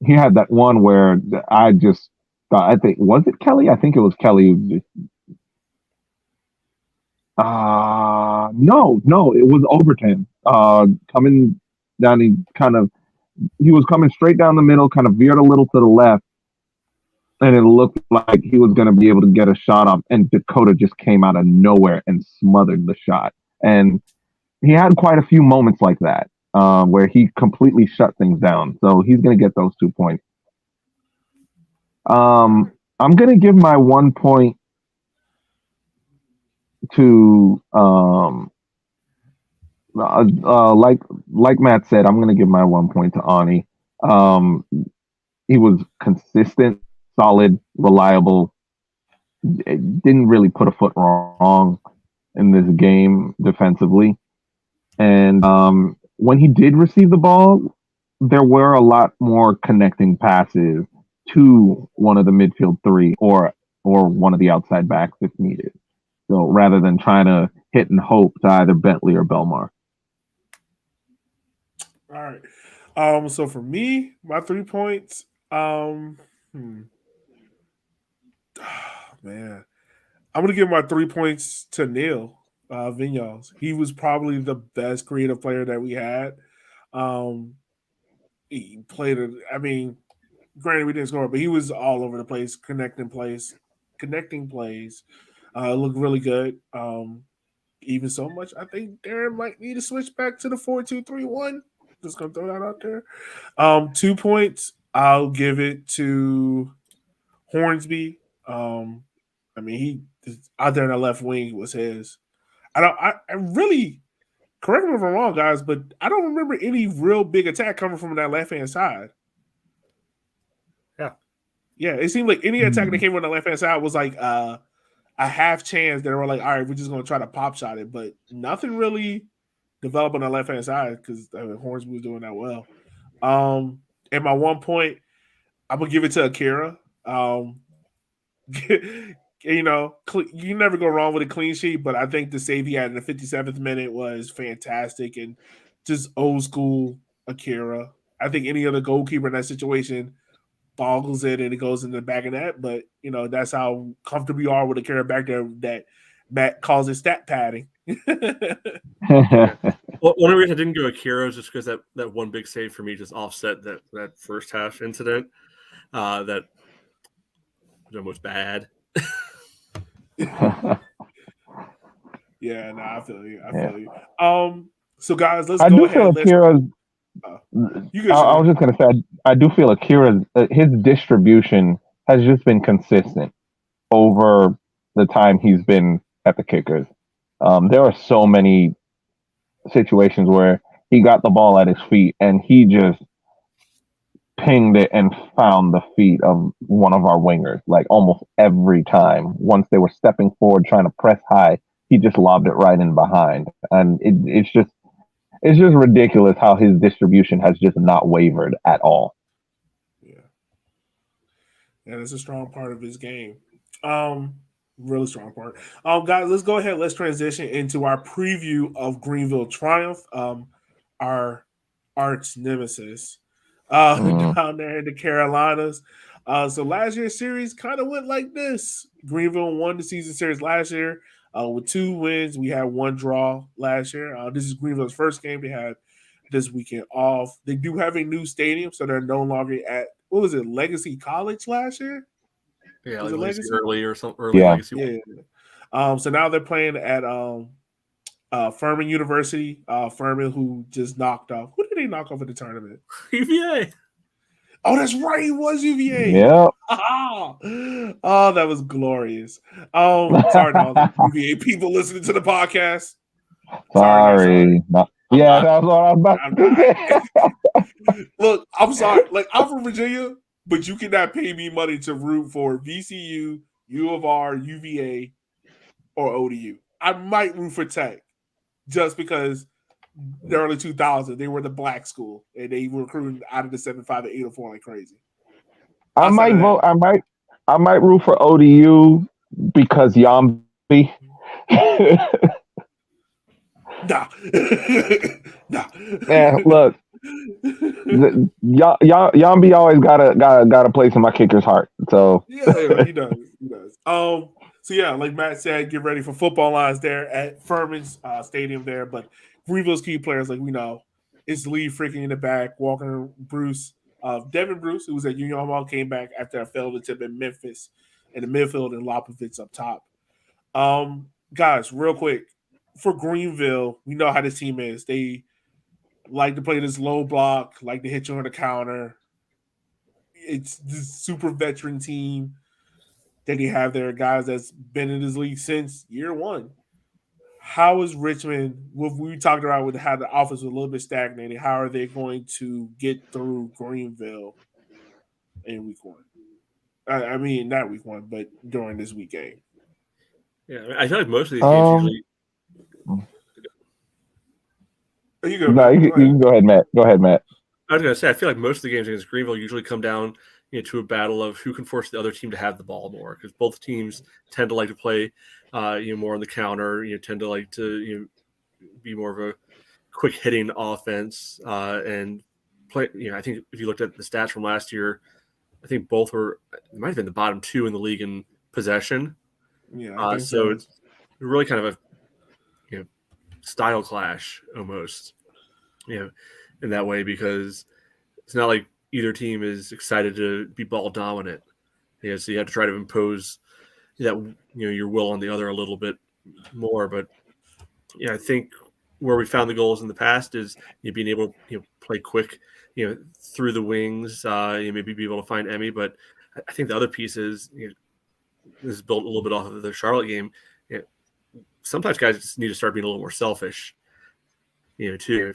[SPEAKER 4] He had that one where I just thought, I think, was it Kelly? I think it was Kelly. No, it was Overton. Coming down, he was coming straight down the middle, kind of veered a little to the left, and it looked like he was going to be able to get a shot off, and Dakota just came out of nowhere and smothered the shot. And he had quite a few moments like that where he completely shut things down. So he's going to get those 2 points. I'm going to give my 1 point to like Matt said, I'm going to give my 1 point to Ani. He was consistent, solid, reliable. Didn't really put a foot wrong in this game defensively. And when he did receive the ball, there were a lot more connecting passes to one of the midfield three or one of the outside backs if needed. So rather than trying to hit and hope to either Bentley or Belmar.
[SPEAKER 2] All right. So for me, my 3 points. Man, I'm gonna give my 3 points to Neil Vignos. He was probably the best creative player that we had. He played it. I mean, granted we didn't score, but he was all over the place, connecting plays. Looked really good. Even so much, I think Darren might need to switch back to the 4-2-3-1. Just gonna throw that out there. 2 points. I'll give it to Hornsby. I mean, he out there in the left wing was his. I really correct me if I'm wrong, guys, but I don't remember any real big attack coming from that left hand side. Yeah, it seemed like any attack that came from the left hand side was like a half chance that they were like, all right, we're just gonna try to pop shot it, but nothing really developed on the left hand side because Hornsby was doing that well. And my 1 point, I'm gonna give it to Akira. You know, you never go wrong with a clean sheet, but I think the save he had in the 57th minute was fantastic and just old school Akira. I think any other goalkeeper in that situation boggles it and it goes in the back of that, but you know, that's how comfortable you are with Akira back there that Matt calls it stat padding.
[SPEAKER 3] Well, one reason I didn't go Akira is just because that one big save for me just offset that first half incident that was almost bad.
[SPEAKER 2] Yeah, no, I feel you. So guys, let's
[SPEAKER 4] I
[SPEAKER 2] go
[SPEAKER 4] do
[SPEAKER 2] ahead.
[SPEAKER 4] feel Akira's. I was just going to say, I do feel Akira's his distribution has just been consistent over the time he's been at the Kickers. There are so many situations where he got the ball at his feet and he just pinged it and found the feet of one of our wingers, like almost every time. Once they were stepping forward, trying to press high, he just lobbed it right in behind. And it's just ridiculous how his distribution has just not wavered at all.
[SPEAKER 2] Yeah, that's a strong part of his game. Really strong part. Guys, let's go ahead. Let's transition into our preview of Greenville Triumph, our arch nemesis down there in the Carolinas. So last year's series kind of went like this. Greenville won the season series last year with 2 wins. We had 1 draw last year. This is Greenville's first game. They had this weekend off. They do have a new stadium, so they're no longer at, what was it, Legacy College last year?
[SPEAKER 3] Yeah,
[SPEAKER 2] was
[SPEAKER 3] like
[SPEAKER 2] Legacy
[SPEAKER 3] early or something. Early
[SPEAKER 4] Yeah.
[SPEAKER 3] Legacy.
[SPEAKER 2] Yeah. So now they're playing at Furman University. Furman, who just knocked off. Who did they knock off at the tournament?
[SPEAKER 3] UVA.
[SPEAKER 2] Oh, that's right. It was UVA.
[SPEAKER 4] Yeah.
[SPEAKER 2] Oh, that was glorious. Sorry to all the UVA people listening to the podcast.
[SPEAKER 4] Sorry. Yeah, that's what I was about to say.
[SPEAKER 2] Look, I'm sorry. Like, I'm from Virginia, but you cannot pay me money to root for VCU, U of R, UVA, or ODU. I might root for Tech just because the early 2000s, they were the black school and they were recruiting out of the 7.5 and 804 like crazy.
[SPEAKER 4] I might vote. I might root for ODU because Yambi.
[SPEAKER 2] Nah. Nah.
[SPEAKER 4] Man, look, Yambi always got a place in my kicker's heart. So
[SPEAKER 2] Yeah, he does. He does. So yeah, like Matt said, get ready for football lines there at Furman's Stadium there. But Greenville's key players, like we know, it's Lee freaking in the back, Walker Bruce, Devin Bruce, who was at Union Hall, came back after a failed attempt in Memphis, in the midfield, and Lopovitz up top. Guys, real quick, for Greenville, we know how this team is. They like to play this low block, like to hit you on the counter. It's this super veteran team that you have there, guys that's been in this league since year one. How is Richmond, what we talked about with how the offense was a little bit stagnated, how are they going to get through Greenville in week one? I mean, not week one, but during this week game.
[SPEAKER 3] Yeah, I feel like most of these games usually.
[SPEAKER 2] You go,
[SPEAKER 4] no, you can go ahead, Matt. Go ahead, Matt.
[SPEAKER 3] I was going to say, I feel like most of the games against Greenville usually come down to a battle of who can force the other team to have the ball more, because both teams tend to like to play, more on the counter. Tend to like to be more of a quick hitting offense and play. I think if you looked at the stats from last year, I think both were it might have been the bottom two in the league in possession.
[SPEAKER 2] Yeah,
[SPEAKER 3] so it's really kind of a style clash almost, in that way, because it's not like either team is excited to be ball dominant. So you have to try to impose that your will on the other a little bit more. But I think where we found the goals in the past is being able to play quick, through the wings, maybe be able to find Emmy. But I think the other piece is this is built a little bit off of the Charlotte game. Sometimes guys just need to start being a little more selfish, too.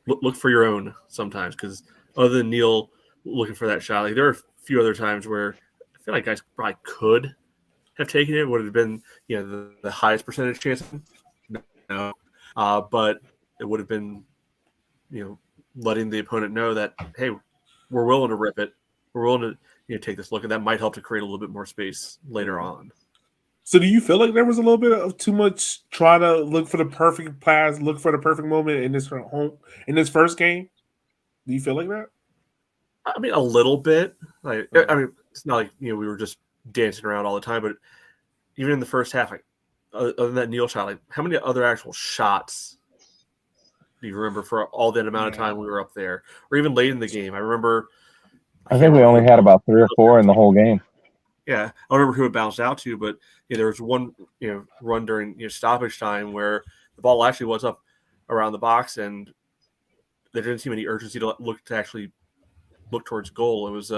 [SPEAKER 3] Look for your own sometimes, because other than Neil looking for that shot, like there are a few other times where I feel like guys probably could have taken it. Would it have been the highest percentage chance? No, but it would have been letting the opponent know that, hey, we're willing to rip it. We're willing to take this look, and that might help to create a little bit more space later on.
[SPEAKER 2] So do you feel like there was a little bit of too much trying to look for the perfect pass, look for the perfect moment in this first game? Do you feel like that?
[SPEAKER 3] I mean, a little bit. Like, I mean, it's not like we were just dancing around all the time, but even in the first half, like other than that Neil shot, like how many other actual shots do you remember for all that amount of time we were up there, or even late in the game? I remember.
[SPEAKER 4] I think we only had about 3 or 4 in the whole game.
[SPEAKER 3] Yeah, I remember who it bounced out to, but there was one run during stoppage time where the ball actually was up around the box, and there didn't seem any urgency to actually look towards goal. It was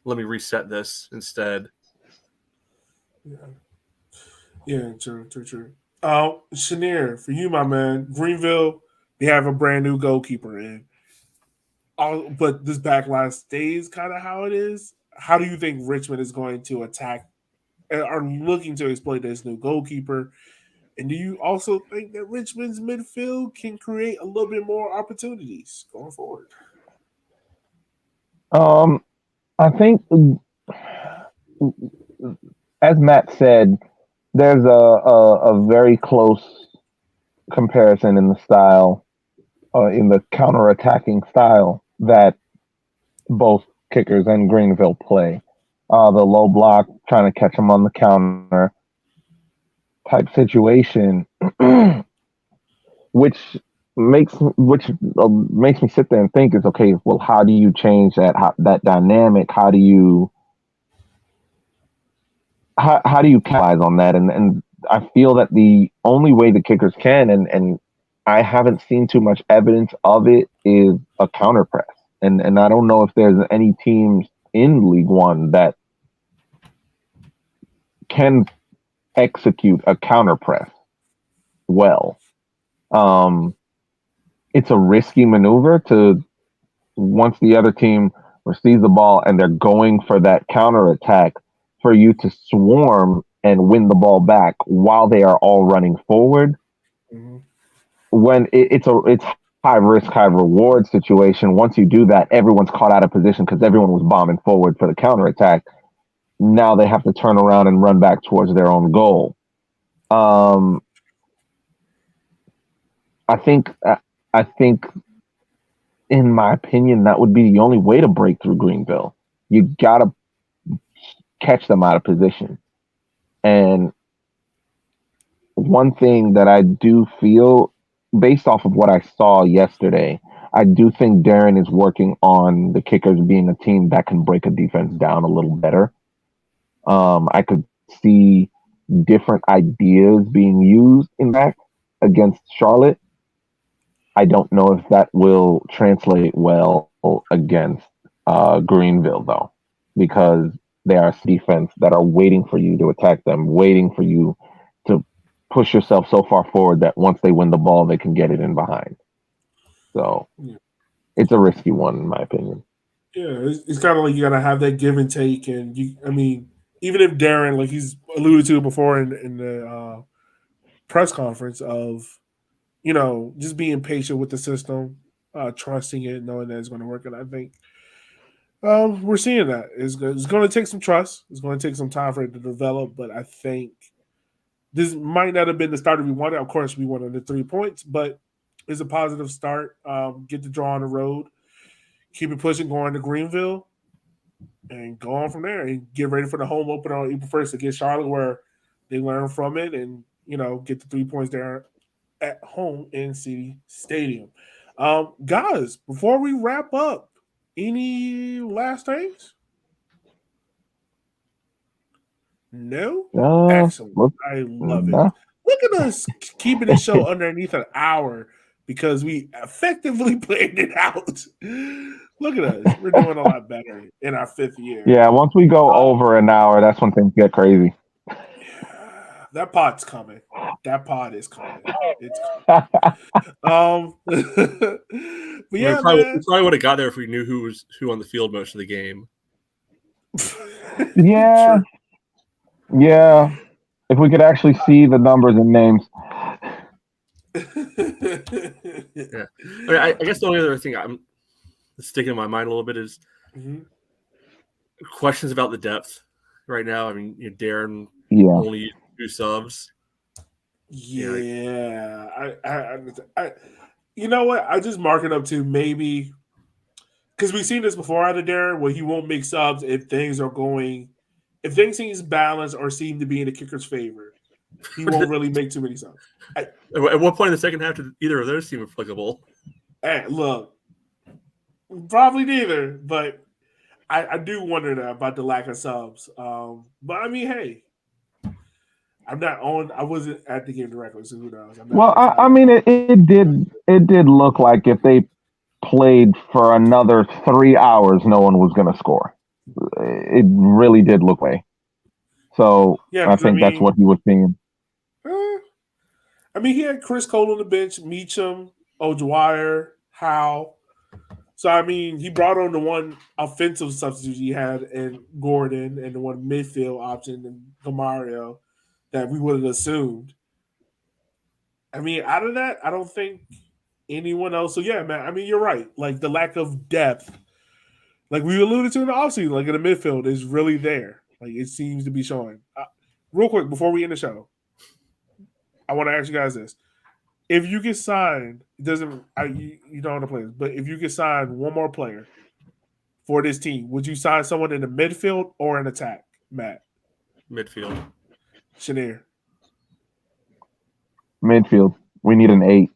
[SPEAKER 3] let me reset this instead.
[SPEAKER 2] Yeah, true. Chenier, for you, my man, Greenville, they have a brand new goalkeeper in. But this backline stays kind of how it is. How do you think Richmond is going to attack are looking to exploit this new goalkeeper? And do you also think that Richmond's midfield can create a little bit more opportunities going forward?
[SPEAKER 4] I think, as Matt said, there's a very close comparison in the style, in the counter-attacking style that both Kickers and Greenville play. The low block, trying to catch them on the counter type situation, which makes me sit there and think is, okay, well, how do you change that dynamic? How do you capitalize on that? And I feel that the only way the Kickers can, and I haven't seen too much evidence of it, is a counter press. And I don't know if there's any teams in League One that can execute a counter press well. It's a risky maneuver to, once the other team receives the ball and they're going for that counter attack, for you to swarm and win the ball back while they are all running forward. Mm-hmm. When it's high risk, high reward situation. Once you do that, everyone's caught out of position because everyone was bombing forward for the counter attack. now they have to turn around and run back towards their own goal. I think, in my opinion, that would be the only way to break through Greenville. You gotta catch them out of position. And one thing that I do feel, based off of what I saw yesterday, I do think Darren is working on the Kickers being a team that can break a defense down a little better. I could see different ideas being used in that against Charlotte. I don't know if that will translate well against Greenville, though, because they are a defense that are waiting for you to attack them, waiting for you to push yourself so far forward that once they win the ball, they can get it in behind. So it's a risky one, in my opinion.
[SPEAKER 2] Yeah, it's kind of like you got to have that give and take. And even if Darren, like he's alluded to before in the press conference, of just being patient with the system, trusting it, knowing that it's going to work. And I think we're seeing that. It's going to take some trust. It's going to take some time for it to develop. But I think this might not have been the starter we wanted. Of course, we wanted the 3 points, but it's a positive start. Get the draw on the road. Keep it pushing, going to Greenville, and go on from there. And get ready for the home opener on April 1st against Charlotte, where they learn from it and, get the 3 points there at home in City Stadium. Guys, before we wrap up, any last things? No? Excellent. I love it. Look at us keeping this show underneath an hour because we effectively planned it out. Look at us. We're doing a lot better in our 5th year.
[SPEAKER 4] Yeah, once we go over an hour, that's when things get crazy.
[SPEAKER 2] That pod's coming. That pod is coming. It's coming. But yeah,
[SPEAKER 3] we probably would have got there if we knew who was who on the field most of the game.
[SPEAKER 4] Yeah. Yeah. If we could actually see the numbers and names.
[SPEAKER 3] Yeah. I guess the only other thing I'm sticking in my mind a little bit is questions about the depth right now. I mean, Darren only used 2 subs.
[SPEAKER 2] Yeah. I you know what? I just mark it up to maybe because we've seen this before out of Darren where he won't make subs if things seem balanced or seem to be in the kicker's favor. He won't really make too many subs.
[SPEAKER 3] At what point in the second half did either of those seem applicable?
[SPEAKER 2] Look, probably neither, but I do wonder that about the lack of subs. But I mean, hey, I wasn't at the game directly, so who knows?
[SPEAKER 4] Well, I mean, it did look like if they played for another 3 hours, no one was going to score. It really did look like. So I think that's what he was seeing.
[SPEAKER 2] I mean, he had Chris Cole on the bench, Meacham, O'Dwyer, Howe. So, I mean, he brought on the one offensive substitute he had in Gordon and the one midfield option in Gamario that we would have assumed. I mean, out of that, I don't think anyone else. So, yeah, man, I mean, you're right. Like, the lack of depth, like we alluded to in the offseason, like in the midfield, is really there. Like, it seems to be showing. Real quick, before we end the show, I want to ask you guys this. If you get signed, it doesn't you don't want to play this, but if you get signed one more player for this team, would you sign someone in the midfield or an attack, Matt?
[SPEAKER 3] Midfield.
[SPEAKER 2] Shaneer.
[SPEAKER 4] Midfield. We need an 8.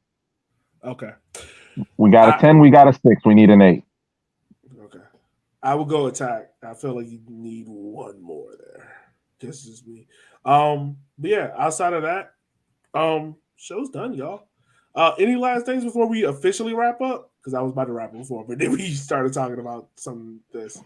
[SPEAKER 2] Okay.
[SPEAKER 4] We got a 10, we got a 6. We need an 8.
[SPEAKER 2] Okay. I will go attack. I feel like you need one more there. This is me. But yeah, outside of that, show's done, y'all. Any last things before we officially wrap up? Because I was about to wrap up before, but then we started talking about some of this.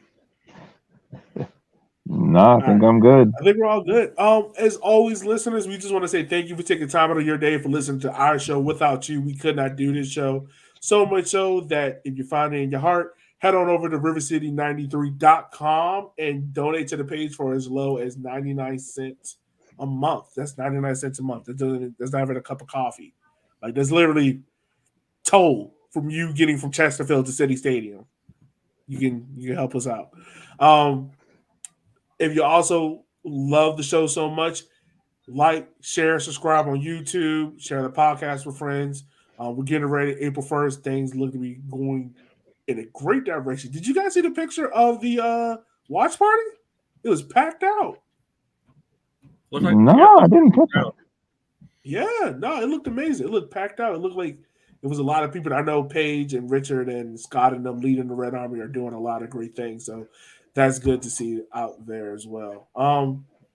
[SPEAKER 4] No, I think I'm good.
[SPEAKER 2] I think we're all good. As always, listeners, we just want to say thank you for taking time out of your day for listening to our show. Without you, we could not do this show. So much so that if you find it in your heart, head on over to rivercity93.com and donate to the page for as low as 99 cents a month. That's 99 cents a month. That's not even a cup of coffee. Like, that's literally toll from you getting from Chesterfield to City Stadium. You can help us out. If you also love the show so much, like, share, subscribe on YouTube, share the podcast with friends. We're getting ready. April 1st, things look to be going in a great direction. Did you guys see the picture of the watch party? It was packed out.
[SPEAKER 3] Looked like,
[SPEAKER 4] No, I didn't catch that.
[SPEAKER 2] Yeah, no, it looked amazing. It looked packed out. It looked like it was a lot of people. I know Paige and Richard and Scott and them leading the Red Army are doing a lot of great things. So that's good to see out there as well.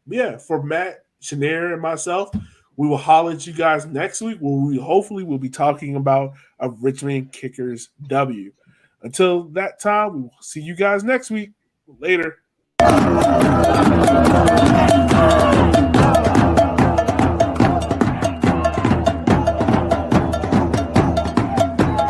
[SPEAKER 2] Yeah, for Matt, Shanair, and myself, we will holler at you guys next week where we hopefully will be talking about a Richmond Kickers W. Until that time, we will see you guys next week. Later.